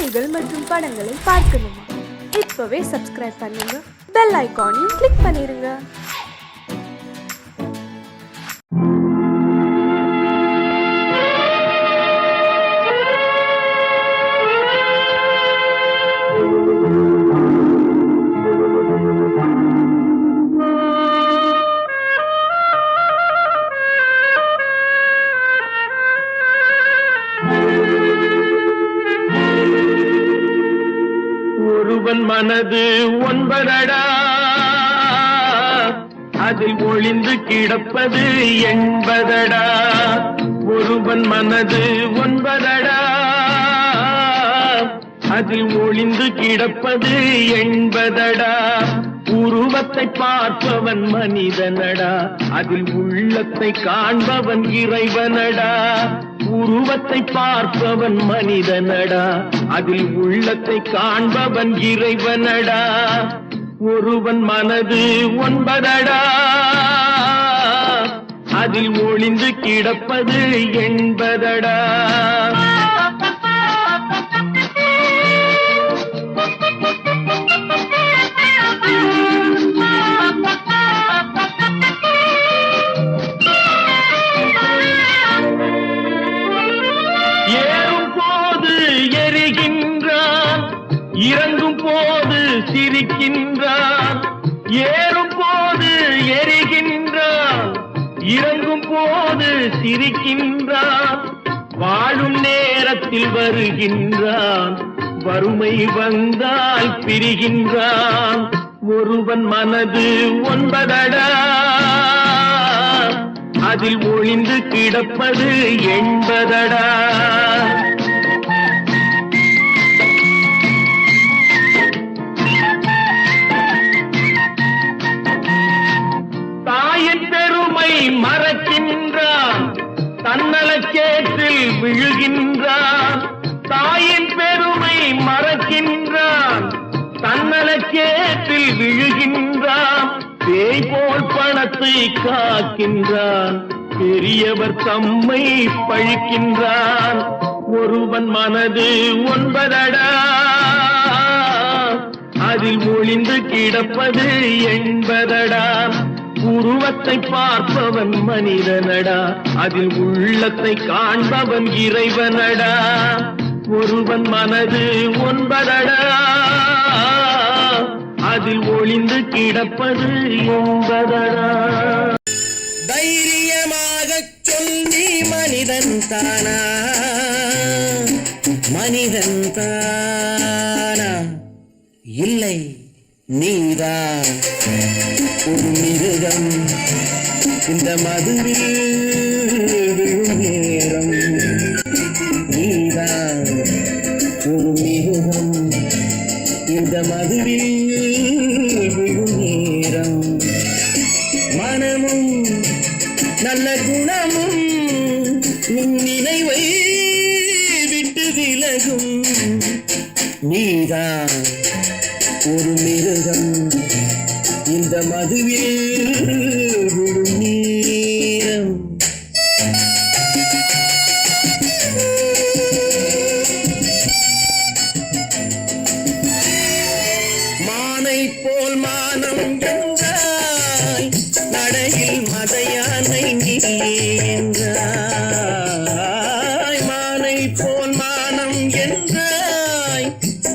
செய்திகள் மற்றும் படங்களை பார்க்கணுமா? இப்பவே சப்ஸ்கிரைப் பண்ணுங்க, பெல் ஐகானையும் கிளிக் பண்ணிருங்க. ஒருவன் மனது ஒன்பதடா, அதில் ஒளிந்து கிடப்பது எண்பதடா. ஒருவன் மனது ஒன்பதடா, அதில் ஒளிந்து கிடப்பது எண்பதடா. உருவத்தை பார்ப்பவன் மனிதனடா, அதில் உள்ளத்தை காண்பவன் இறைவனடா. உருவத்தை பார்ப்பவன் மனிதனடா, அதில் உள்ளத்தை காண்பவன் இறைவனடா. ஒருவன் மனது ஒன்பதடா, அதில் ஒளிந்து கிடப்பது எண்பதடா. இறங்கும் போது சிரிக்கின்றான், ஏறும் போது எரிகின்றான், இறங்கும் போது சிரிக்கின்றான். வாழும் நேரத்தில் வருகின்றான், வறுமை வந்தால் பிரிகின்றான். ஒருவன் மனது ஒன்பதடா, அதில் ஒளிந்து கிடப்பது எண்பதடா. மறக்கின்றான், தன்னலச்சேற்றில் விழுகின்றான். தாயின் பெருமை மறக்கின்றான், தன்னலச்சேற்றில் விழுகின்றான். பேய் போல் பணத்தை காக்கின்றான், பெரியவர் தம்மை பழிக்கின்றான். ஒருவன் மனது ஒன்பதடா, அதில் ஒளிந்து கிடப்பது எண்பதடா. உருவத்தை பார்ப்பவன் மனிதனடா, அதில் உள்ளத்தை காண்பவன் இறைவனடா. ஒருவன் மனது ஒன்பதடா, அதில் ஒளிந்து கிடப்பது எண்பதடா. தைரியமாக சொல்லி மனிதன் தானா, மனிதன் தானா? இல்லை, நீதான் ஒரு மிருகம். இந்த மதுவில் விழும் நேரம், நீதான் ஒரு மிருகம். இந்த மதுவில் விழும் நேரம், மனமும் நல்ல குணமும் நினைவை விட்டு விலகும். நீதான் ஒரு மிருகம், இந்த மதுவில் விழும் நேரம். மானை போல் மானம் என்றாய், நடையில் மதையானை நீ என்றாய். மானை போல் மானம் என்றாய்,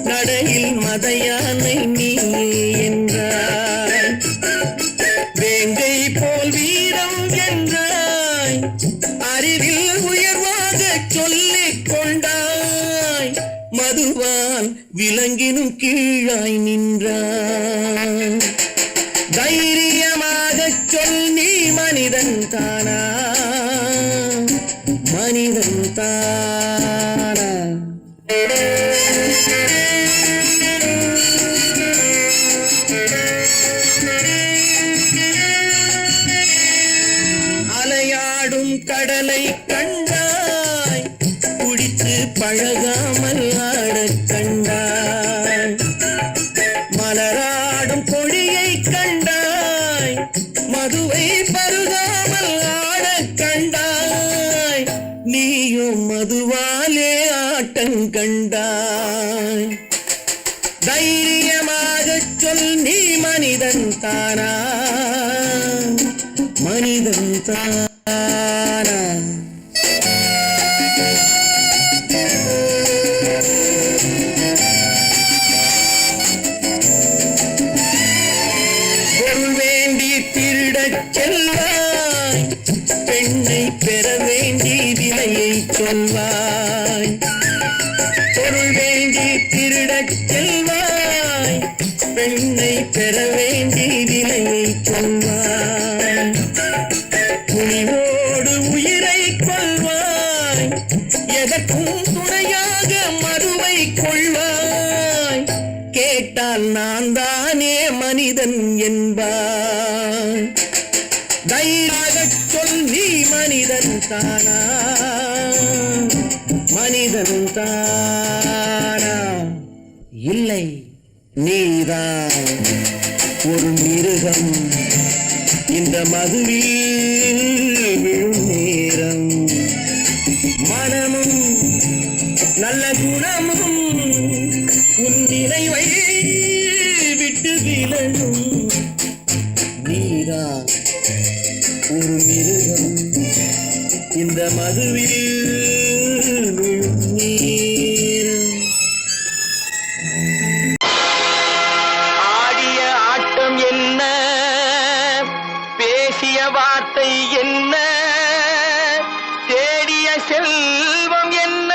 நடையில் மதையானை நீ என்றாய். வேங்கை போல் வீரம் என்றாய், அறிவில் உயர்வாக சொல்லிக் கொண்டாய். மதுவால் விலங்கினும் கீழாய் நின்றாய். தைரியமாக சொல், நீ மனிதன் தானா, மனிதன் தானா? அலையாடும் கடலை கண்டாய், குடித்து பழகாமல் ஆடக் கண்டாய். மலராடும் கொடியை கண்டாய், மதுவை பருகாமல் ஆடக் கண்டாய். நீயும் மதுவாலே ஆட்டங்கண்டாய். கொள்வாய். தைரியமாகச் சொல், நீ மனிதன் தானா? மனிதன் தானா? பொருள் வேண்டி திருடச் செல்வாய், பெண்ணை பெற வேண்டி விலையை சொல்வாய். பொருள் வேண்டி திருடச் செல்வாய், பெண்ணை பெற வேண்டி விலையை சொல்வாய். துணிவோடு உயிரை கொள்வாய், எதற்கும் துணையாக மறுவை கொள்வாய். கேட்டால் நான் தானே மனிதன் என்பாய். தைரியமாகச் சொல், நீ மனிதன் தானா? மனிதன் தானா? இல்லை, நீதான் ஒரு மிருகம். இந்த மதுவில் விழும் நேரம், மனமும் நல்ல குணமும் உன் நினைவை விட்டு விலகும். நீதான் ஒரு மிருகம், இந்த மதுவில் விழும் நேரம். ஆடிய ஆட்டம் என்ன, பேசிய வார்த்தை என்ன, தேடிய செல்வம் என்ன,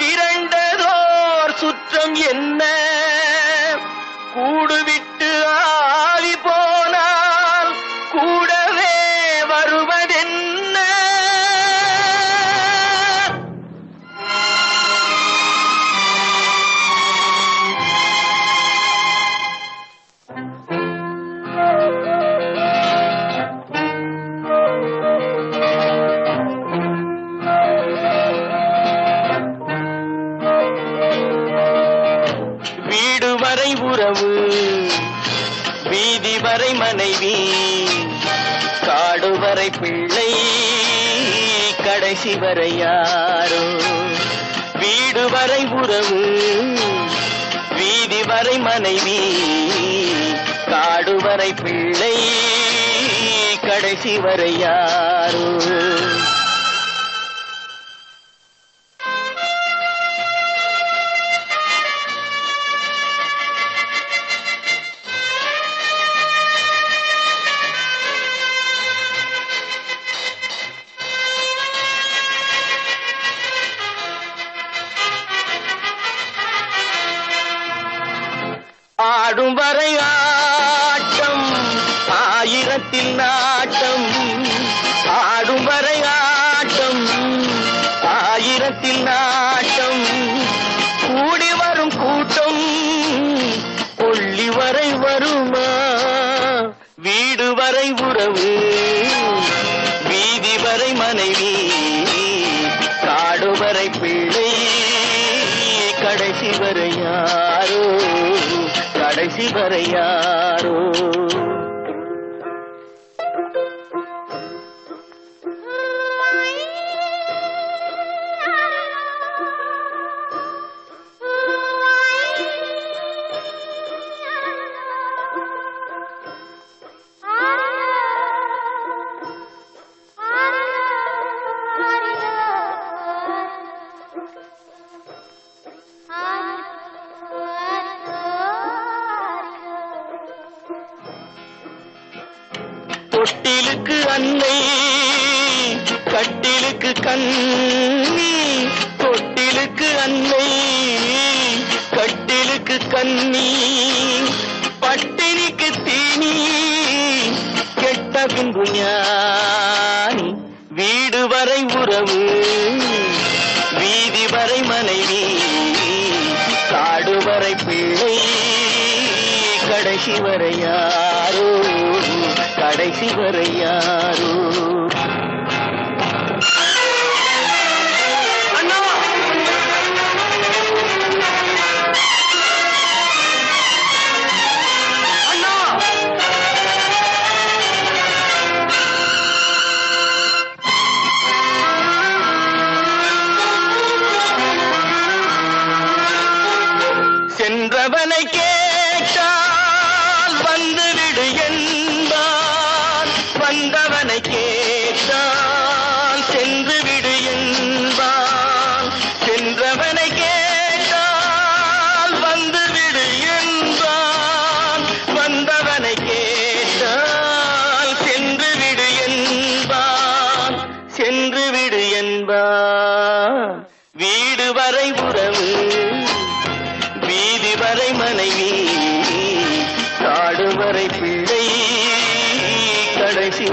திரண்டதோர் சுற்றம் என்ன, கூடுவிட்டு ஆவி போனால் கூடவே வருவதென்ன. வீடு வரை உறவு, வீதி வரை மனைவி, காடு வரை பிள்ளை, கடைசி வரை யாரோ. வீடு வரை உறவு, வீதி வரை மனைவி, காடு வரை பிள்ளை, கடைசி வரை யாரோ. ஆடும் வரை ஆட்டம், ஆயிரத்தில் நாட்டம். ஆடும் வரை ஆட்டம், ஆயிரத்தில் நாட்டம். கூடி வரும் கூட்டம் கொள்ளி வரை வருமா? வீடு வரை உறவு, வீதி வரை மனைவி, காடு வரை பிள்ளை, கடைசி வரை யாரோ, கடைசி வரை யாரோ. தொட்டிலுக்கு அன்னை, கட்டிலுக்கு கண்ணி. தொட்டிலுக்கு அன்னை, கட்டிலுக்கு கண்ணி. பட்டினிக்கு தீனி, கெட்ட பின்பு ஞானி. வீடு வரை உறவு, வீதி வரை மனைவி, காடு வரை பிள்ளை, கடைசி வரை யாரோ, கடைசி வரை யாரோ. அண்ணா, அண்ணா,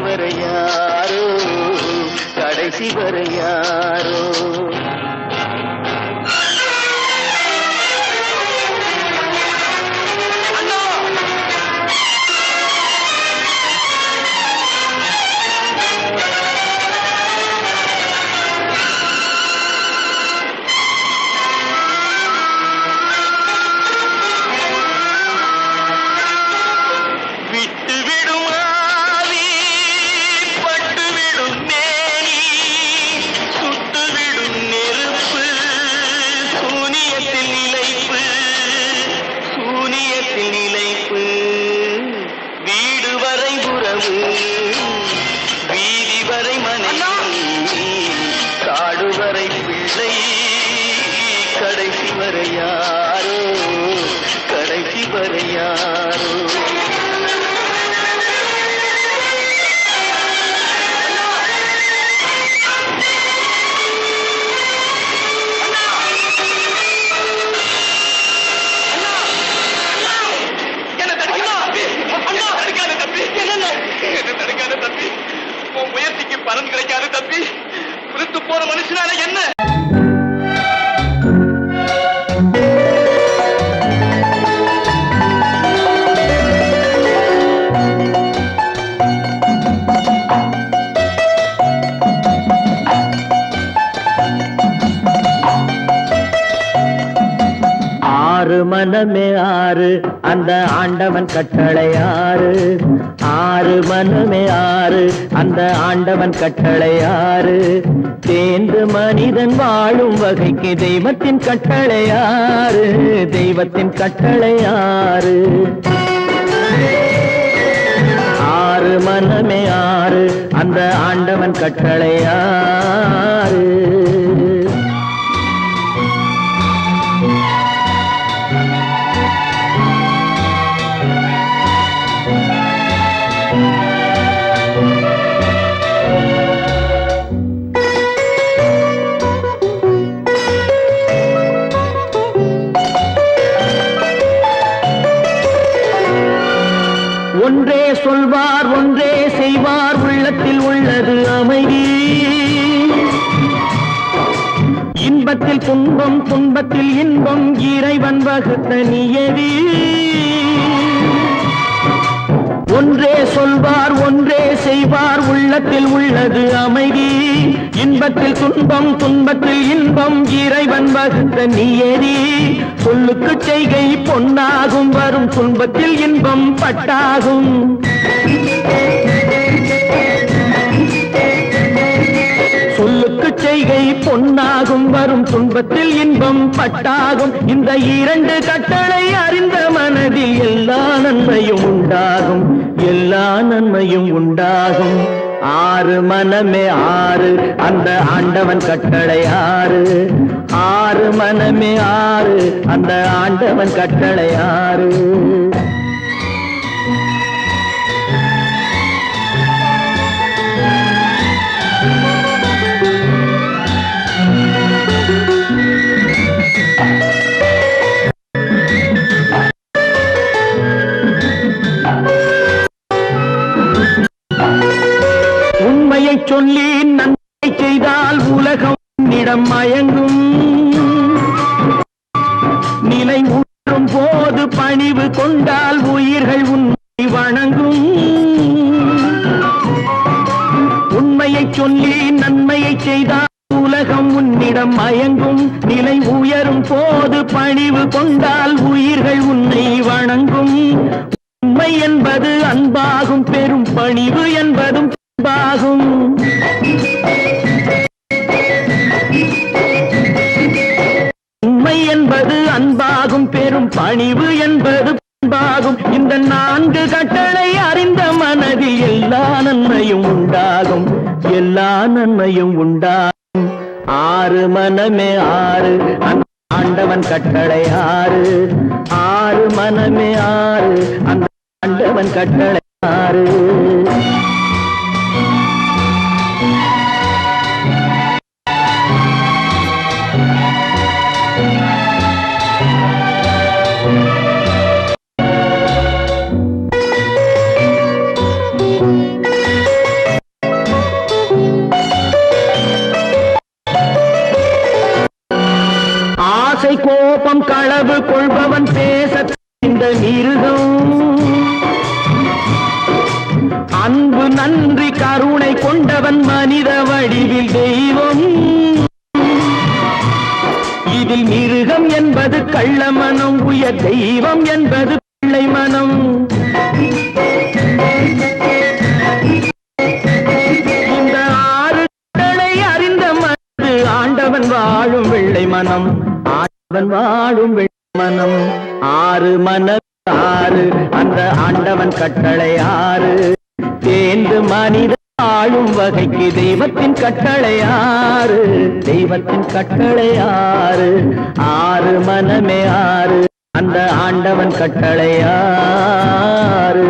வரை யாரோ கடைசி வரை யாரோ வீதி வரை மனைவி காடு வரை பிள்ளை கடைசி வரை யாரோ கடைசி வரை யாரோ முயற்சிக்கு பலன் கிடைக்காது தம்பி. புரித்து போற மனுஷனால என்ன? ஆறு மனமே ஆறு அந்த ஆண்டவன் கட்டளை ஆறு ஆறு மனமே ஆறு அந்த ஆண்டவன் கட்டளை ஆறு தேர்ந்து மனிதன் வாழும் வகைக்கு தெய்வத்தின் கட்டளை ஆறு தெய்வத்தின் கட்டளை ஆறு ஆறு மனமே ஆறு அந்த ஆண்டவன் கட்டளை ஆறு ஒன்றே சொல்வார் ஒன்றே செய்வார் உள்ளத்தில் உள்ளது அமைதி இன்பத்தில் துன்பம் துன்பத்தில் இன்பம் இறைவன் வகுத்த நியதி ஒன்றே சொல்வார் ஒன்றே செய்வார் உள்ளத்தில் உள்ளது அமைதி இன்பத்தில் துன்பம் துன்பத்தில் இன்பம் இறைவன் வகுத்த நியதி சொல்லுக்கு செய்கை பொன்னாகும் வரும் துன்பத்தில் இன்பம் பட்டாகும் சொல்லுக்கு செய்கை பொன்னாகும் வரும் துன்பத்தில் இன்பம் பட்டாகும் இந்த இரண்டு கட்டளை அறிந்த மனதில் எல்லா நன்மையும் உண்டாகும் எல்லா நன்மையும் உண்டாகும் ஆறு மனமே ஆறு அந்த ஆண்டவன் கட்டளை ஆறு ஆறு மனமே ஆறு அந்த ஆண்டவன் கட்டளை ஆறு உண்மையை சொல்லி நன்மை செய்தால் உலகம் உன்னிடம் மயங்கும் நிலை ஊற்றும் போது பணிவு கொண்டால் உயிர்கள் உன்னை வணங்கும் உண்மையை சொல்லி நன்மையை செய்தால் உலகம் உன்னிடம் மயங்கும் நிலை உயரும் போது பணிவு கொண்டால் உயிர்கள் உன்னை வணங்கும் உண்மை என்பது அன்பாகும் பெரும் பணிவு என்பதும் அன்பாகும் உண்மை என்பது அன்பாகும் பெரும் பணிவு என்பது அன்பாகும் இந்த நான்கு கட்டளை அறிந்த மனதில் எல்லா நன்மையும் உண்டாகும் எல்லா நன்மையும் உண்டாகும் ஆறு மனமே ஆறு அந்த ஆண்டவன் கட்டளை ஆறு ஆறு மனமே ஆறு அந்த ஆண்டவன் கட்டளை ஆறு கோபம் களவு கொள்பவன் பேச இந்த மிருகம் அன்பு நன்றி கருணை கொண்டவன் மனித வடிவில் தெய்வம் இதில் மிருகம் என்பது கள்ள மனம் உயர் தெய்வம் என்பது பிள்ளை மனம் இந்த ஆறு கடலை அறிந்த மனது ஆண்டவன் வாழும் வெள்ளை மனம் ஆண்டவன் வாழும் வெள்ளை மனம் ஆறு மன ஆறு அந்த ஆண்டவன் கட்டளை ஆறு தேர்ந்து மனித ஆளும் வகைக்கு தெய்வத்தின் கட்டளை ஆறு தெய்வத்தின் கட்டளை ஆறு ஆறு மனமே ஆறு அந்த ஆண்டவன் கட்டளை ஆறு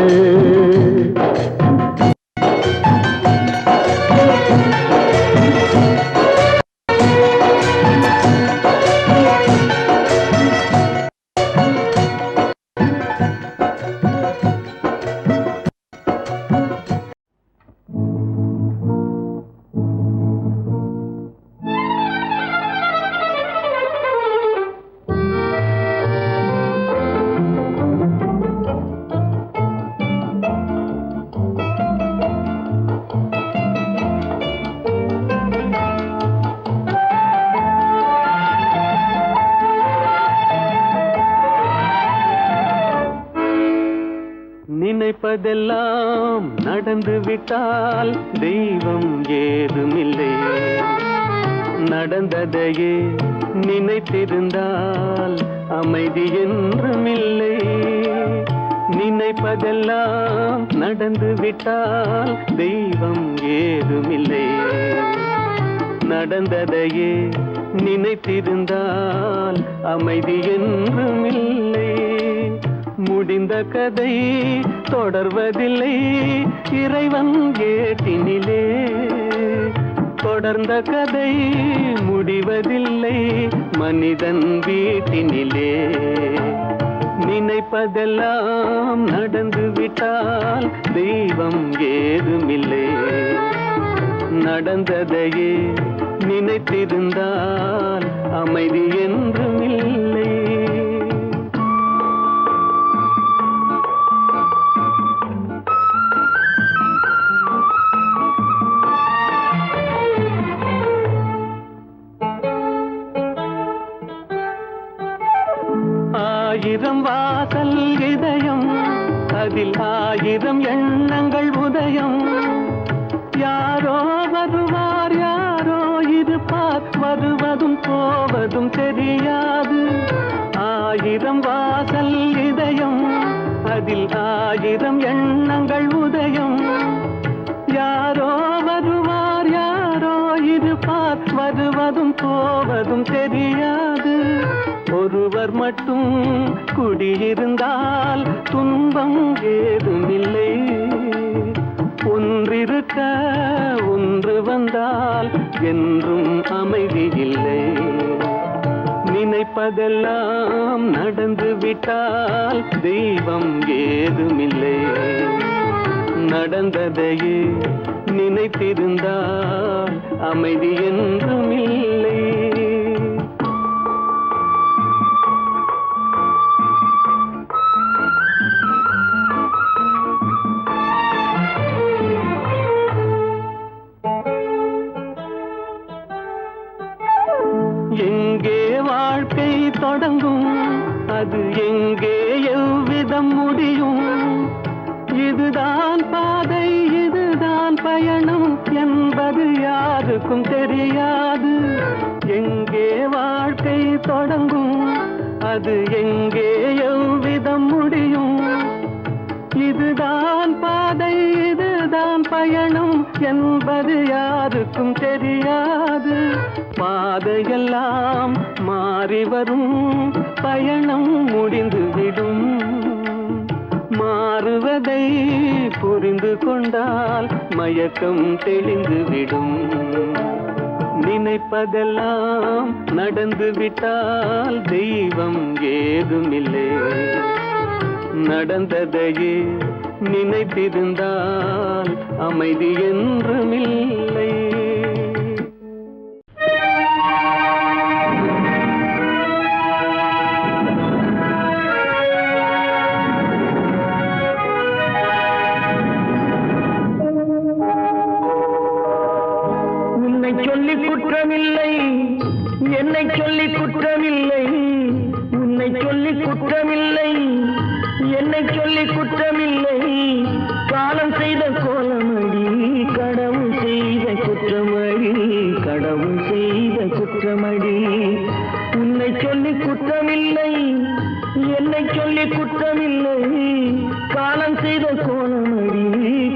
நினைப்பதெல்லாம் நடந்து விட்டால் தெய்வம் ஏதுமில்லை நடந்ததையே நினைத்திருந்தால் அமைதி என்றுமில்லை நினைப்பதெல்லாம் நடந்து விட்டால் தெய்வம் ஏதுமில்லை நடந்ததையே நினைத்திருந்தால் அமைதி என்றுமில்லை முடிந்த கதை தொடர்வதில்லை இறைவன் ஏட்டினிலே தொடர்ந்த கதை முடிவதில்லை மனிதன் வீட்டினிலே நினைப்பதெல்லாம் நடந்து விட்டால் தெய்வம் ஏதுமில்லை நடந்ததையே நினைத்திருந்தால் அமைதி என்றுமில்லை ஆயிரம் வாசல் இதயம் அதில் ஆயிரம் எண்ணங்கள் உதயம் யாரோ வருவார் யாரோ இருப்பார் வருவதும் போவதும் தெரியாது ஆயிரம் வாசல் இதயம் அதில் ஆயிரம் எண்ணங்கள் உதயம் யாரோ வருவார் யாரோ இருப்பார் வருவதும் போவதும் தெரியாது ஒருவர் மட்டும் குடியிருந்தால் துன்பம் ஏதுமில்லை ஒன்றிருக்க ஒன்று வந்தால் என்றும் அமைதி இல்லை நினைப்பதெல்லாம் நடந்து விட்டால் தெய்வம் ஏதுமில்லை நடந்ததையே நினைத்திருந்தால் அமைதி என்றுமில்லை எங்கே வாழ்க்கை தொடங்கும் அது எங்கே எவ்விதம் முடியும் இதுதான் பாதை இதுதான் பயணம் என்பது யாருக்கும் தெரியாது எங்கே வாழ்க்கை தொடங்கும் அது எங்கே எவ்விதம் முடியும் இதுதான் பாதை இதுதான் பயணம் என்பது யாருக்கும் தெரியாது பாதையெல்லாம் மாறி வரும் பயணம் முடிந்துவிடும் மாறுவதை புரிந்து கொண்டால் மயக்கம் தெளிந்துவிடும் நினைப்பதெல்லாம் நடந்து விட்டால் தெய்வம் ஏதுமில்லை நடந்ததையே நினைத்திருந்தால் அமைதி என்றுமில்லை குற்றமில்லை, என்னை சொல்லி குற்றமில்லை. காலம் செய்த கோலமடி, கடவுள் செய்த குற்றமடி, கடவுள் செய்த குற்றமடி. உன்னை சொல்லி குற்றமில்லை, என்னை சொல்லி குற்றமில்லை. காலம் செய்த கோலமடி,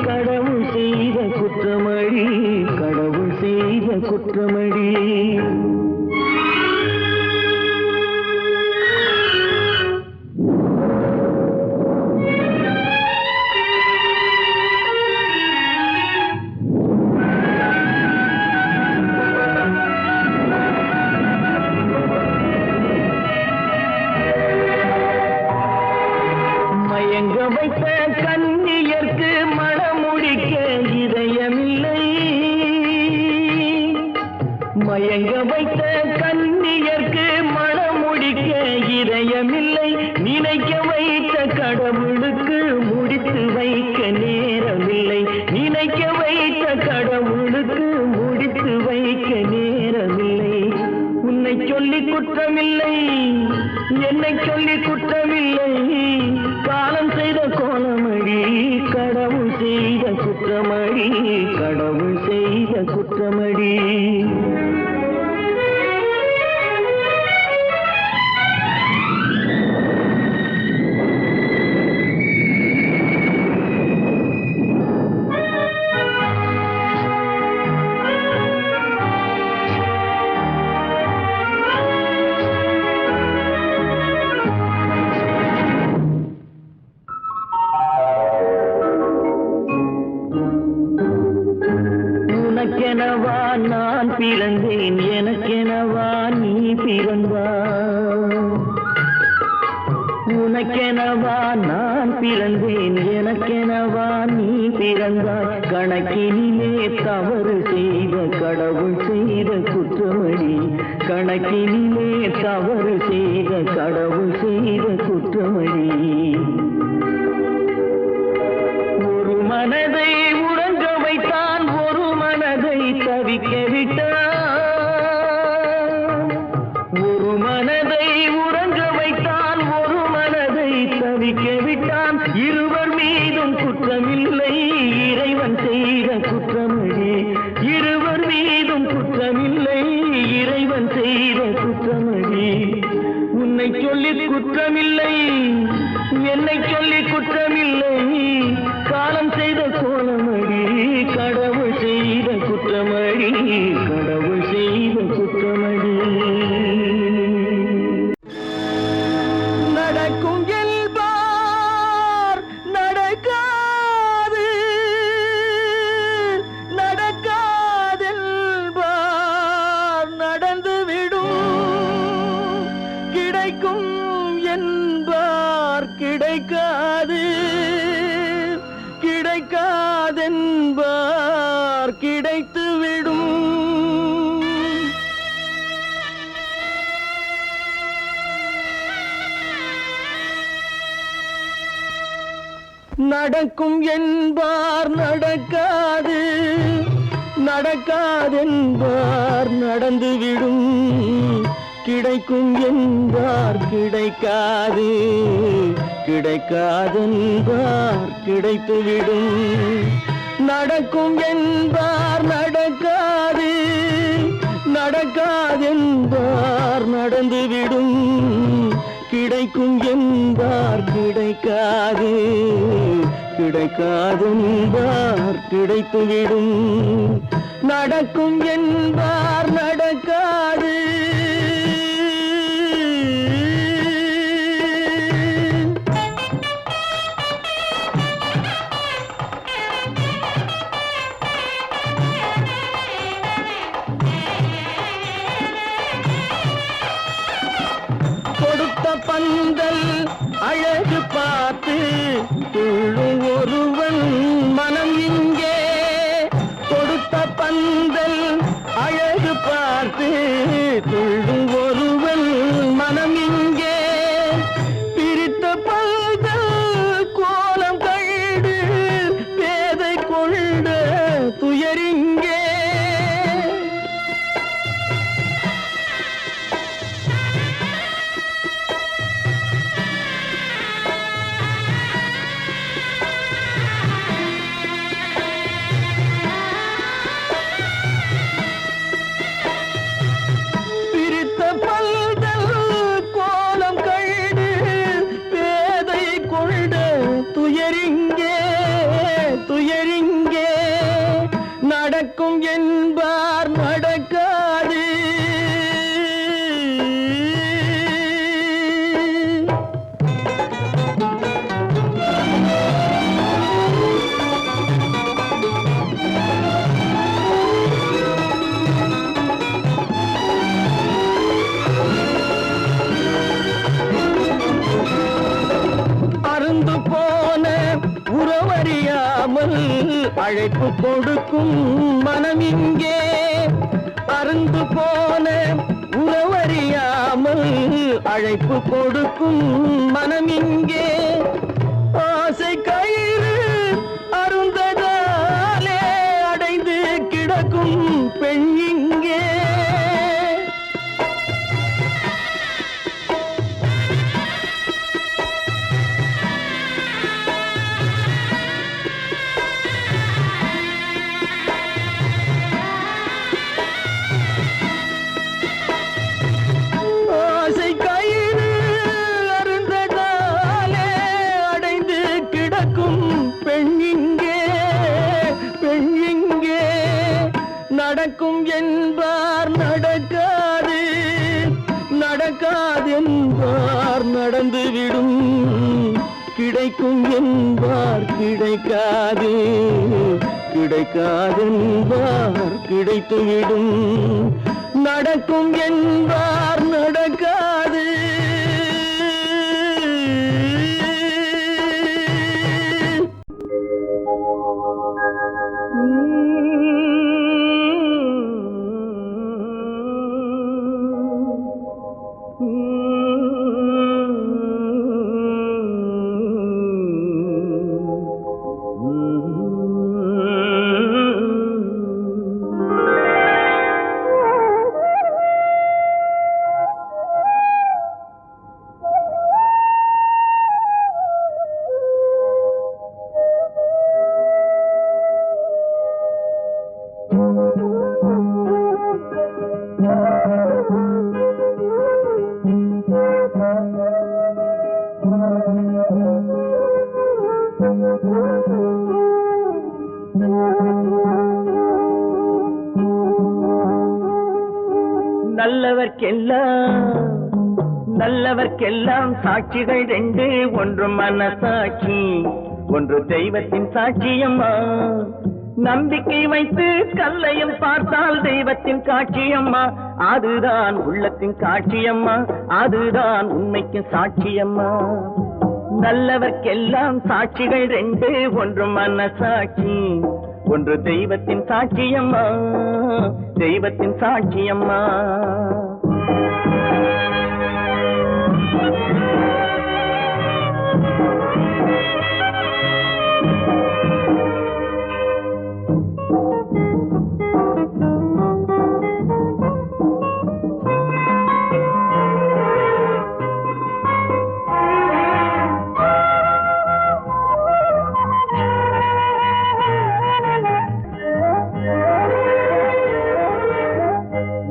கடவுள் செய்த குற்றமடி, கடவுள் செய்த குற்றமடி. மயங்க வைத்த கன்னியர்க்கு மணமுடிக்க இதயமில்லை, மயங்க வைத்த கன்னியர்க்கு மணமுடிக்க இதயமில்லை. நினைக்க வைத்த கடவுளுக்கு முடித்து வைக்க நேரமில்லை, நினைக்க வைத்த கடவுளுக்கு முடித்து வைக்க நேரமில்லை. உன்னை சொல்லி குற்றமில்லை, என்னை சொல்லி குற்றமில்லை. காலம் செய்த கோலமடி, கடவுள் செய்த குற்றமடி, கடவுள் செய்த குற்றமடி. உனக்கெனவா நான் பிறந்தேன், எனக்கெனவா நீ பிறந்தாய். உனக்கெனவா நான் பிறந்தேன், எனக்கெனவா நீ பிறந்தாய். கணக்கினிலே தவறு செய்த கடவுள் செய்த குற்றமடி, கணக்கினிலே தவறு செய்த கடவுள் செய்த குற்றமடி. ஒரு மனதை உறங்க வைத்தான், ஒரு மனதை தவிக்க விட்டான். ஒரு மனதை உறங்க வைத்தான், ஒரு மனதை தவிக்க விட்டான். இருவர் மீதும் குற்றமில்லை, இறைவன் செய்த குற்றமடி. இருவர் மீதும் குற்றமில்லை, இறைவன் செய்த குற்றமடி. உன்னை சொல்லி குற்றமில்லை, என்னை சொல்லி குற்றமில்லை. காலம் செய்த கோலமடி, கடவுள் செய்த குற்றமடி, கடவுள் செய்த குற்றமடி. நடக்கும் என்பார் நடக்காது, நடக்காதென்பார் நடந்துவிடும். கிடைக்கும் என்பார் கிடைக்காது, கிடைக்காதென்பார் கிடைத்துவிடும். நடக்கும் என்பார் நடக்காது, நடக்காதென்பார் நடந்துவிடும். கிடைக்கும் என்பார் கிடைக்காது, கிடைக்காதென்பார் கிடைத்துவிடும். நடக்கும் என்பார் நடக்காது, நடக்காதென்பார் நடந்துவிடும். கிடைக்கும் என்பார் கிடைக்காது, கிடைக்காதென்பார் கிடைத்துவிடும். நடக்கும் என்பார் நடக்காது. கொடுத்த பந்தல் அழகு பார்த்து துள்ளும் ஒருவன் மனம் இங்கே. கொடுத்த பந்தல் அழகு பார்த்து துள்ளும் ஒருவன் மனம் இங்கே. பிரித்த பந்தல் கோலம் கண்டு பேதை கொண்ட துயரிங்கே. அழைப்பு கொடுக்கும் மனம் இங்கே அருந்து போன உறவறியாமல் அழைப்பு கொடுக்கும் மனம் இங்கே ஆசை கயிறு அருந்ததாலே அடைந்து கிடக்கும் பெண் இங்கே ஆசை கயிறு அருந்ததாலே அடைந்து கிடக்கும் பெண் இங்கே நடக்கும் என்பார் நடக்காது நடக்காது என்பார் நடந்துவிடும் கிடைக்கும் என்பார் கிடைக்காது கிடைக்காது என்பார் கிடைத்துவிடும் நடக்கும் என்பார் நடக்காது நல்லவர்க்கெல்லாம் சாட்சிகள் ரெண்டு ஒன்று மனசாட்சி ஒன்று தெய்வத்தின் சாட்சியம்மா நம்பிக்கை வைத்து கல்லையும் பார்த்தால் தெய்வத்தின் காட்சியம்மா அதுதான் உள்ளத்தின் காட்சியம்மா அதுதான் உண்மைக்கு சாட்சியம்மா நல்லவர்க்கெல்லாம் சாட்சிகள் ரெண்டு ஒன்று மனசாட்சி ஒன்று தெய்வத்தின் சாட்சியம்மா தெய்வத்தின் சாட்சியம்மா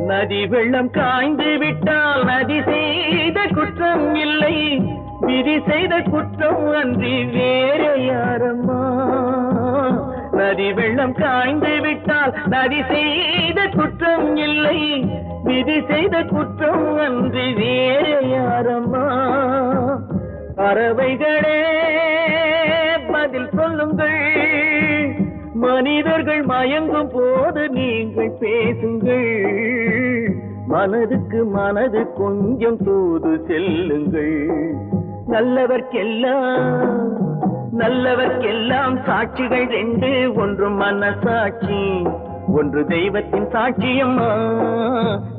நதி வெள்ளம் காய்ந்து விட்டால் நதி செய்த குற்றம் இல்லை விதி செய்த குற்றம் அன்றி வேறு யாரம்மா நதி வெள்ளம் காய்ந்து விட்டால் நதி செய்த குற்றம் இல்லை விதி செய்த குற்றம் அன்றி வேறு யாரம்மா பறவைகளே பதில் சொல்லுங்கள் மனிதர்கள் மயங்கும் போது நீங்கள் பேசுங்கள் மனதுக்கு மனது கொஞ்சம் தூது செல்லுங்கள் நல்லவர்க்கெல்லாம் சாட்சிகள் ரெண்டு ஒன்று மனசாட்சி ஒன்று தெய்வத்தின் சாட்சியம்மா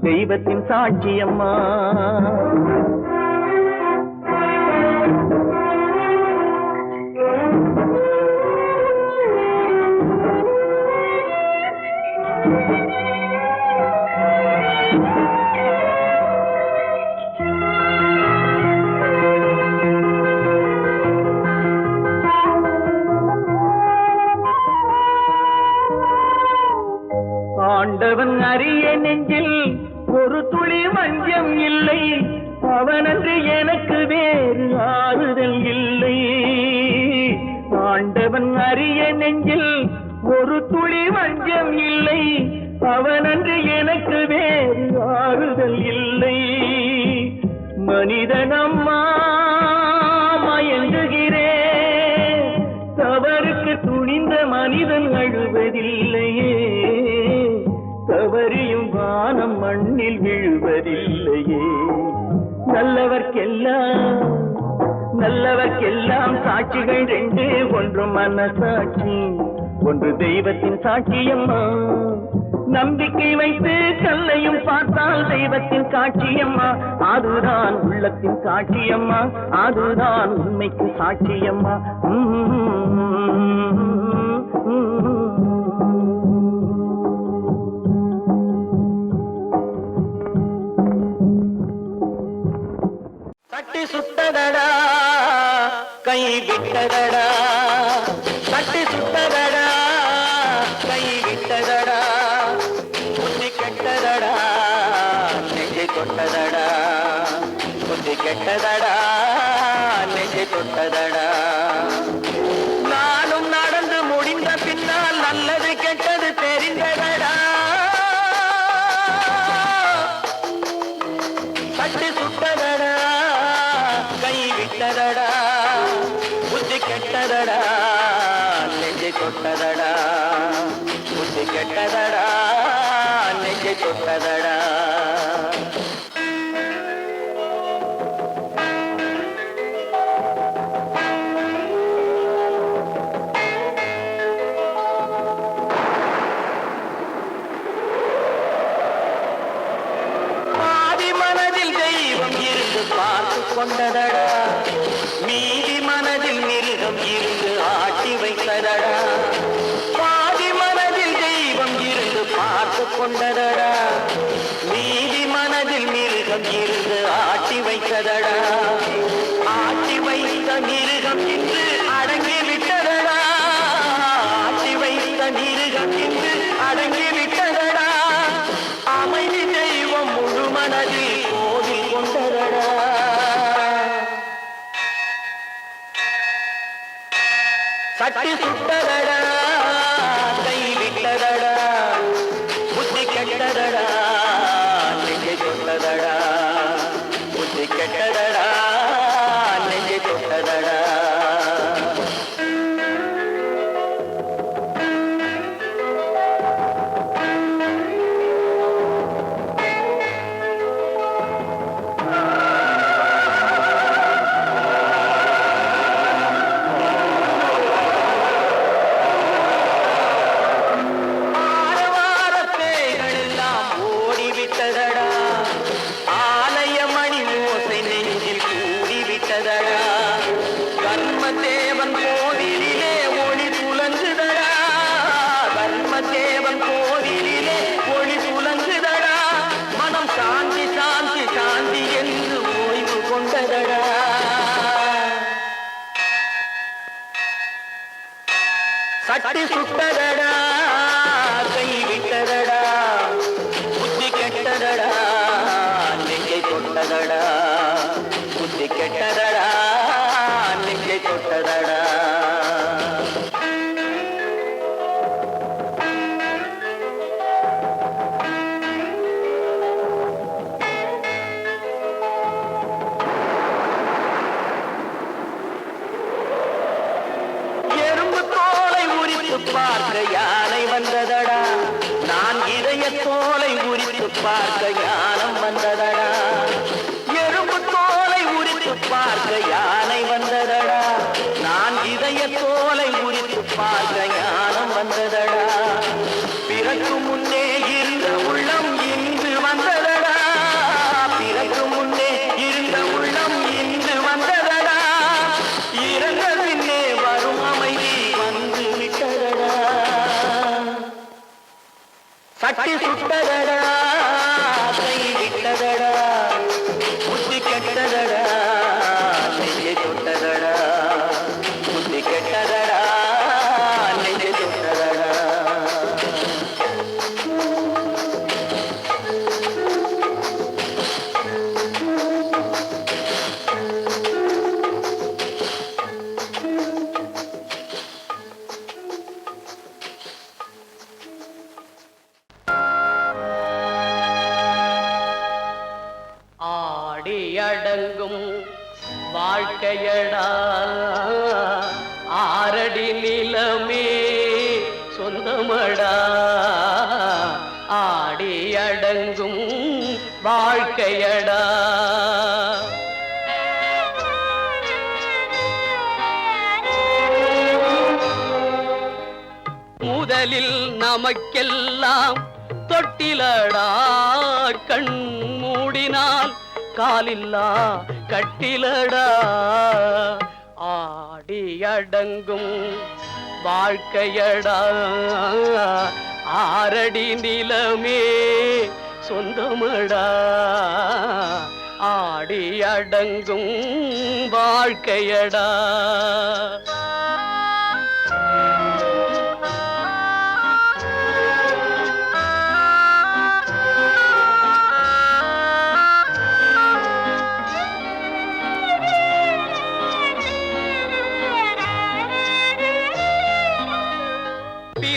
தெய்வத்தின் சாட்சியம்மா ஆண்டவன் அறிய நெஞ்சில் ஒரு துளி வஞ்சம் இல்லை அவனன்று எனக்கு வேறு ஆறுதல் இல்லை ஆண்டவன் அறிய நெஞ்சில் ஒரு துளி வஞ்சம் இல்லை அவனன்று எனக்கு வேறு ஆறுதல் இல்லை மனிதனம்மா மயங்குகிறேன் தவறுக்கு துணிந்த மனிதன் அழுவதில்லையே தவறியும் வானம் மண்ணில் விழுவதில்லையே நல்லவர்க்கெல்லாம் சாட்சிகள் ரெண்டு ஒன்று மனசாட்சி ஒன்று தெய்வத்தின் சாட்சியம்மா, நம்பிக்கை வைத்து கல்லையும் பார்த்தால் தெய்வத்தின் காட்சியம்மா, அதுதான் உள்ளத்தின் சாட்சியம்மா, அதுதான் உண்மைக்கு சாட்சியம்மா. தட்டி சுட்டதடா கை விட்டதடா, தட்டி சுட்டதடா கை விட்டதடா, புத்தி கெட்டதடா நெஞ்சை தொட்டதடா, புத்தி கெட்டதடா நெஞ்சை தொட்டதடா. நானும் நடந்து முடிந்த பின்னால் நல்லது கெட்டது தெரிந்ததடா, தட்டி சுட்டதடா கை விட்டதடா, புத்தி கெட்டதடா நெஞ்சை தொட்டதடா, புத்தி கெட்டதடா நெஞ்சை தொட்டதடா. பார்த்து கொண்டதடா, மீதி மனதில் மிருகம் இருந்து ஆட்டி வைத்ததடா, பாதி மனதில் தெய்வம் இருந்து பார்த்து கொண்டதடா, மீதி மனதில் மிருகம் இருந்து ஆட்டி வைத்ததடா, ஆட்டி வைத்த மிருகம் இன்று அடங்கி விட்டதடா, ஆட்டி வைத்த மிருகம் இன்று அடங்கி விட்டதடா, அமைதி தெய்வம் முழு மனதில் கோவில் கொண்டதடா. சட்டி சுட்டதடா கை விட்டதடா, புத்தி கெட்டதடா நெஞ்சை தொட்டதடா, புத்தி கெட்டதடா நெஞ்சை தொட்டதடா. தர்மதேவன் கோவிலிலே ஒளி புலங்குதடா, தர்மதேவன் கோவிலிலே ஒளி புலங்குதடா, மனம் சாந்தி சாந்தி சாந்தி என்று ஓய்வு கொண்டதடா. சட்டி சுட்டதடா கை விட்டதடா, புத்தி கெட்டதடா நெஞ்சை தொட்டதடா, புத்தி கெட்டதடா நெஞ்சை தொட்டதடா. எறும்பு தோலை உரித்து பார்க்க யானை வந்ததடா, நான் இதய தோலை உரித்து பார்க்க ஞானம் வந்ததடா, எறும்பு தோலை உரித்து பார்க்க யானை வந்ததடா, நான் இதய தோலை உரித்து பார்க்க ஞானம் வந்ததடா, பிறகு முன்னே இருந்த உள்ளம் இன்று வந்ததடா, பிறகு முன்னே இருந்த உள்ளம் இன்று வந்ததடா, இறந்த பின்னே வரும் அமைதி வந்து விட்டதடா. சட்டி சுட்டதடா கை விட்டதடா, புத்தி கெட்டதடா நெஞ்சை தொட்டதடா, புத்தி கெட்டதடா நெஞ்சை தொட்டதடா. அடங்கும் வாழ்க்கையடா, ஆரடி நிலமே சொந்தமடா, ஆடி அடங்கும் வாழ்க்கையடா. கடலில் நமக்கெல்லாம் தொட்டிலடா கண் மூடினால் காலில்லா கட்டிலடா ஆடி அடங்கும் வாழ்க்கையடா ஆரடி நிலமே சொந்தமடா ஆடி அடங்கும் வாழ்க்கையடா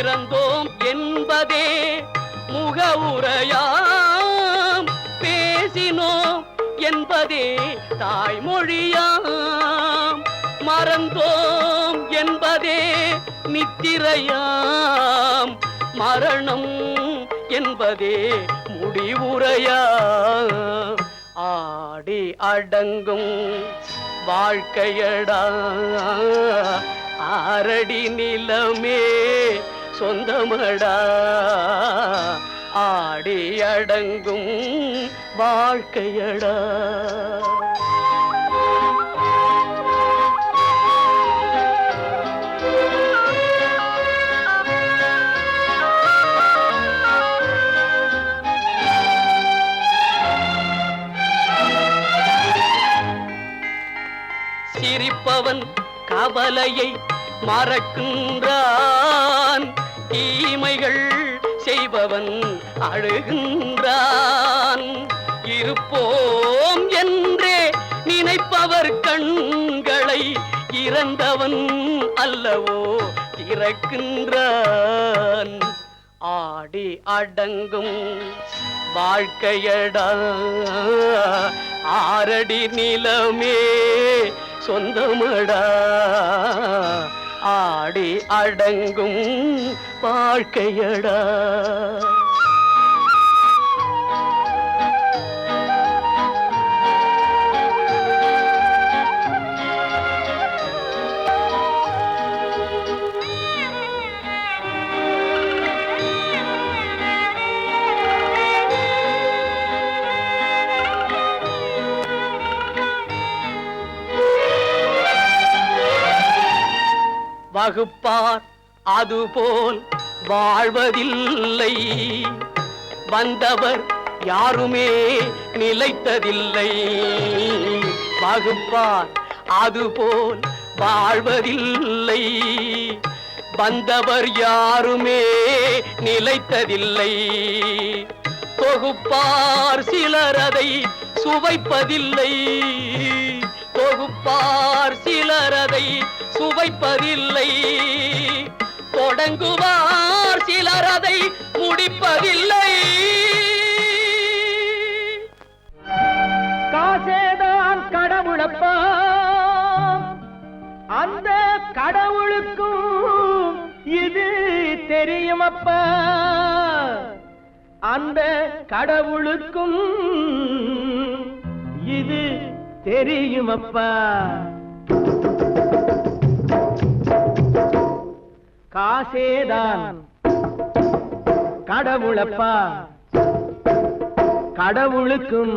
பிறந்தோம் என்பதே முகவுரையாம் பேசினோம் என்பதே தாய்மொழியாம் மறந்தோம் என்பதே நித்திரையாம் மரணம் என்பதே முடிவுரையாம் ஆடி அடங்கும் வாழ்க்கையடா ஆரடி நிலமே சொந்தமடா ஆடி அடங்கும் வாழ்க்கையடா சிரிப்பவன் கவலையை மறக்கின்றான் தீமைகள் செய்பவன் அழுகின்றான் இருப்போம் என்றே நினைப்பவர் கண்களை இறந்தவன் அல்லவோ திறக்கின்றான் ஆடி அடங்கும் வாழ்க்கையடா ஆரடி நிலமே சொந்தமடா ஆடி அடங்கும் வாழ்க்கையடா வகுப்பார் அதுபோல் வாழ்வதில்லை வந்தவர் யாருமே நிலைத்ததில்லை வகுப்பார் அதுபோல் வாழ்வதில்லை வந்தவர் யாருமே நிலைத்ததில்லை தொகுப்பார் சிலர் அதை சுவைப்பதில்லை தொகுப்பார் சிலர் அதை சுவைப்பதில்லை தொடங்குவார் சிலர் அதை முடிப்பதில்லை காசேதான் கடவுளப்பா அந்த கடவுளுக்கும் இது தெரியுமப்பா அந்த கடவுளுக்கும் இது தெரியுமப்பா காசேதான் கடவுளப்பா கடவுளுக்கும்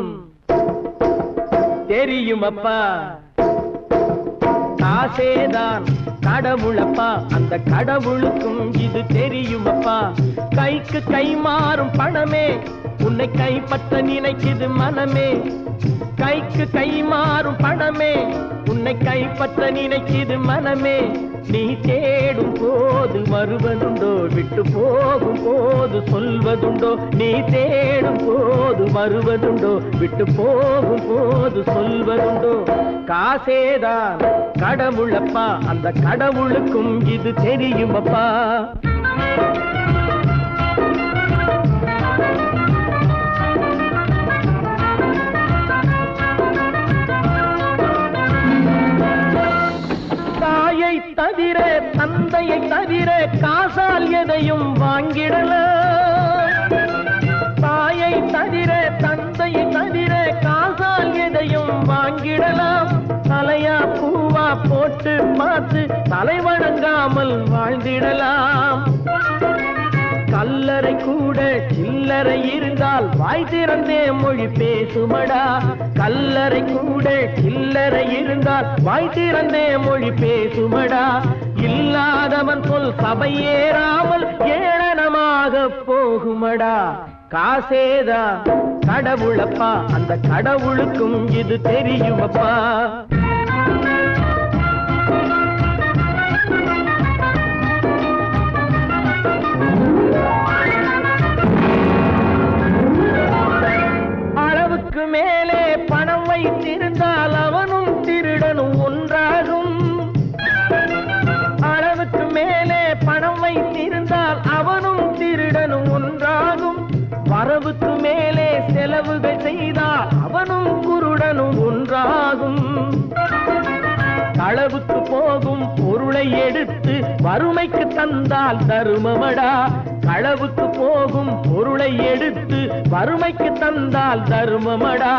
தெரியுமப்பா காசேதான் கடவுளப்பா அந்த கடவுளுக்கும் இது தெரியுமப்பா கைக்கு கை மாறும் பணமே உன்னை கைப்பற்ற நினைக்குது மனமே கைக்கு கை மாறும் பணமே உன்னை கைப்பற்ற நினைக்குது மனமே நீ தேடும் போது வருவதுண்டோ விட்டு போகும் போது சொல்வதுண்டோ நீ தேடும் போது வருவதுண்டோ விட்டு போகும் போது சொல்வதுண்டோ காசேதான் கடவுளப்பா அந்த கடவுளுக்கும் இது தெரியுமப்பா தவிர தந்தையை தவிர காசால் எதையும் வாங்கிடலாம் தாயை தவிர தந்தையை தவிர காசால் எதையும் வாங்கிடலாம் தலையா பூவா போட்டு பார்த்து தலை வணங்காமல் வாழ்ந்திடலாம் கூட சில்லறை இருந்தால் வாய் திறந்தே மொழி பேசுமடா. கல்லறை கூட சில்லறை இருந்தால் வாய் திறந்தே மொழி பேசுமடா. இல்லாதவன் சொல் சபையேறாமல் ஏளனமாக போகுமடா. காசேதான் கடவுளப்பா, அந்த கடவுளுக்கும் இது தெரியுமப்பா. அளவுக்கு மேலே பணம் வைத்திருந்தால் அவனும் திருடனும் ஒன்றாகும். அளவுக்கு மேலே பணம் வைத்திருந்தால் அவனும் திருடனும் ஒன்றாகும். வரவுக்கு மேலே செலவுகள் செய்தால் அவனும் குருடனும் ஒன்றாகும். களவுக்கு போகும் பொருளை எடுத்து வறுமைக்கு தந்தால் தருமமடா. களவுக்கு போகும் பொருளை எடுத்து வறுமைக்கு தந்தால் தருமமடா.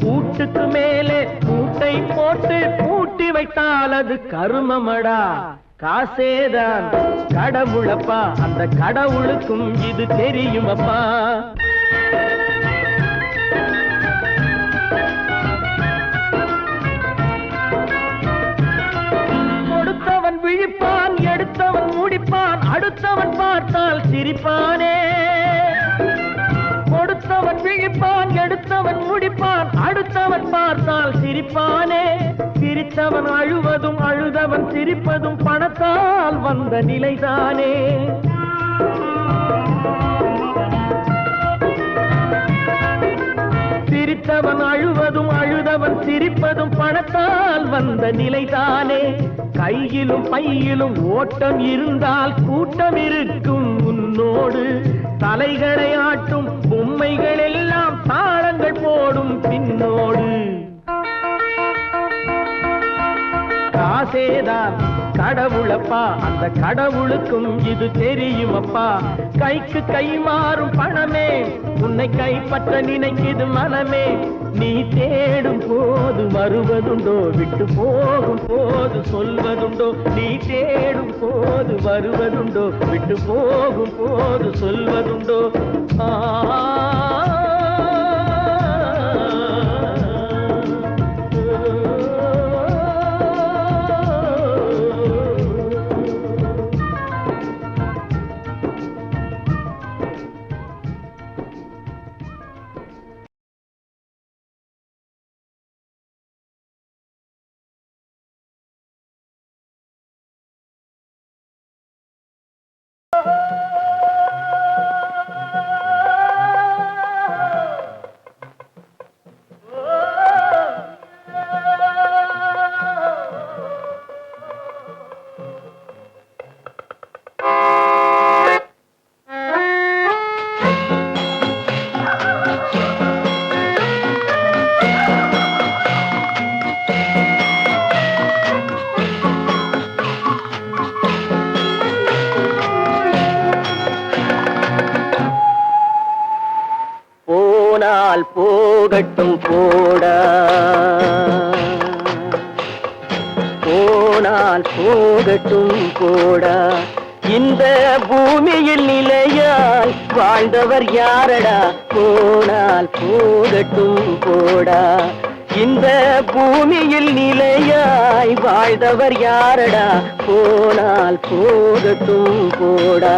கூட்டுக்கு மேலே கூட்டை போட்டு பூட்டி வைத்தால் அது கருமமடா. காசேதான் கடவுளப்பா, அந்த கடவுளுக்கும் இது தெரியுமப்பா. கொடுத்தவன் விழிப்பான், எடுத்தவன் முடிப்பான், அடுத்தவன் பார்த்தால் சிரிப்பானே. கொடுத்தவன் விழிப்பான், எடுத்தவன் முடிப்பான், அடுத்தவன் பார்த்தால் சிரிப்பானே. சிரித்தவன் அழுவதும் அழுதவன் சிரிப்பதும் பணத்தால் வந்த நிலைதானே. சிரித்தவன் அழுவதும் அழுதவன் சிரிப்பதும் பணத்தால் வந்த நிலைதானே. கையிலும் பையிலும் ஓட்டம் இருந்தால் கூட்டம் இருக்கும் உன்னோடு. தலைகளை ஆட்டும் பொம்மைகள் எல்லாம் தாளங்கள் போடும் பின்னோடு. காசேதான் கடவுளப்பா, அந்த கடவுளுக்கும் இது தெரியுமப்பா. கைக்கு கை மாறும் பணமே உன்னை கைப்பற்ற நினைக்குது மனமே. நீ தேடும் போது வருவதுண்டோ, விட்டு போகும் போது சொல்வதுண்டோ. நீ தேடும் போது வருவதுண்டோ, விட்டு போகும் போது சொல்வதுண்டோ. போகட்டும் போடா, போனால் போகட்டும் போடா. இந்த பூமியில் நிலையாய் வாழ்ந்தவர் யாரடா? போனால் போகட்டும் போடா. இந்த பூமியில் நிலையாய் வாழ்ந்தவர் யாரடா? போனால் போகட்டும் போடா.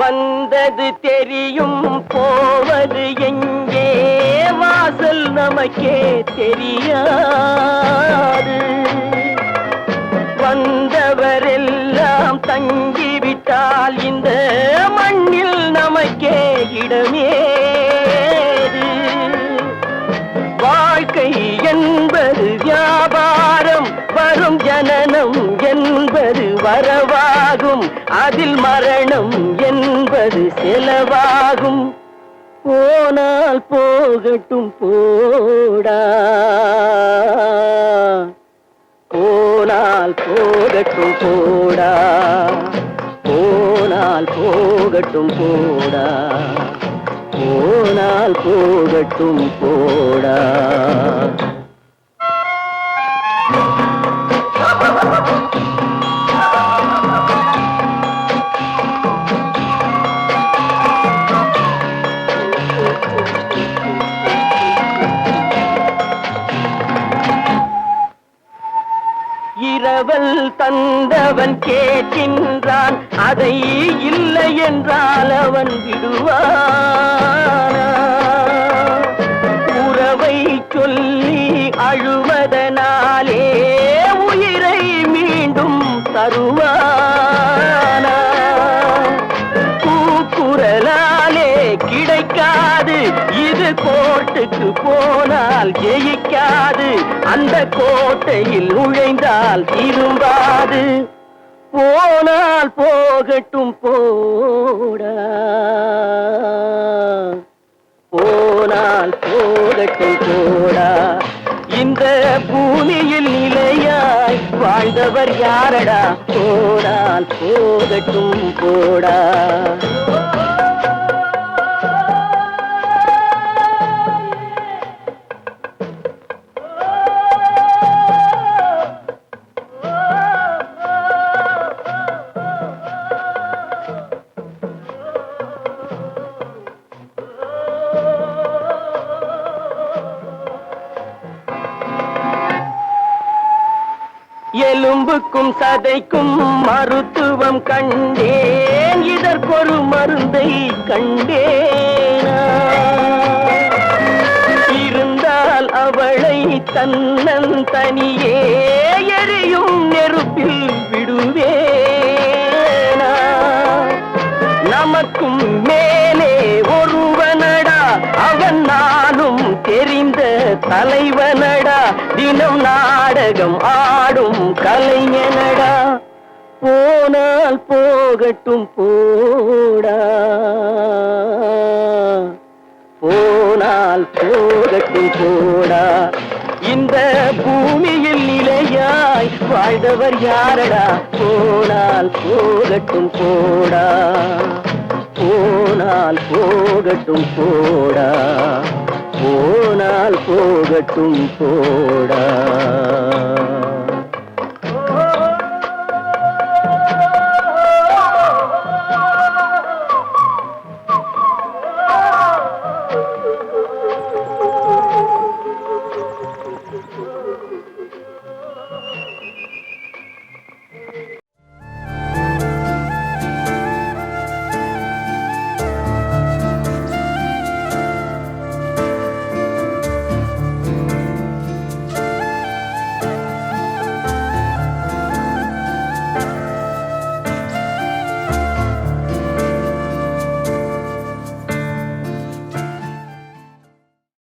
வந்தது தெரியும், போவது எங்கே? வாசல் நமக்கே தெரியாது. வந்தவரெல்லாம் தங்கிவிட்டால் இந்த மண்ணில் நமக்கே இடமேது. வாழ்க்கை என்பது வியாபாரம், வரும் ஜனனம் என்பது வரவாகும், அதில் மரணம் என்பது செலவாகும். போனால் போகட்டும் போடா, போனால் போனால் போகட்டும் போடா, போனால் போகட்டும் போடா, போனால் போகட்டும் போடா. இரவல் தந்தவன் கேட்கின்றான், அதை இல்லை என்றால் அவன் விடுவானா? உறவை சொல்லி அழுவதனாலே உயிரை மீண்டும் தருவானா? கூக்குரலாலே கிடைக்காது, இது கோர்ட்டுக்கு போனால் ஜெயிக்காது, அந்த கோட்டையில் நுழைந்தால் திரும்பாது. போனால் போகட்டும் போடா, போனால் போகட்டும் போடா. இந்த பூமியில் நிலையாய் வாழ்ந்தவர் யாரடா? போனால் போகட்டும் போடா. எலும்புக்கும் சதைக்கும் மருத்துவம் கண்டேன், இதற்கொரு மருந்தை கண்டேனா? இருந்தால் அவளை தன்னந்தனியே எரியும் நெருப்பில் விடுவேனா? நமக்கும் மேலே ஒருவனடா, அவன் நானும் தெரிந்த தலைவனடா, தினம் நாடகம் ஆடும் கலைஞனடா. போனால் போகட்டும் போடா, போனால் போகட்டும் போடா. இந்த பூமியில் நிலையாய் வாழ்ந்தவர் யாரடா? போனால் போகட்டும் போடா, போனால் போகட்டும் போடா, போனால் போகட்டும் போடா.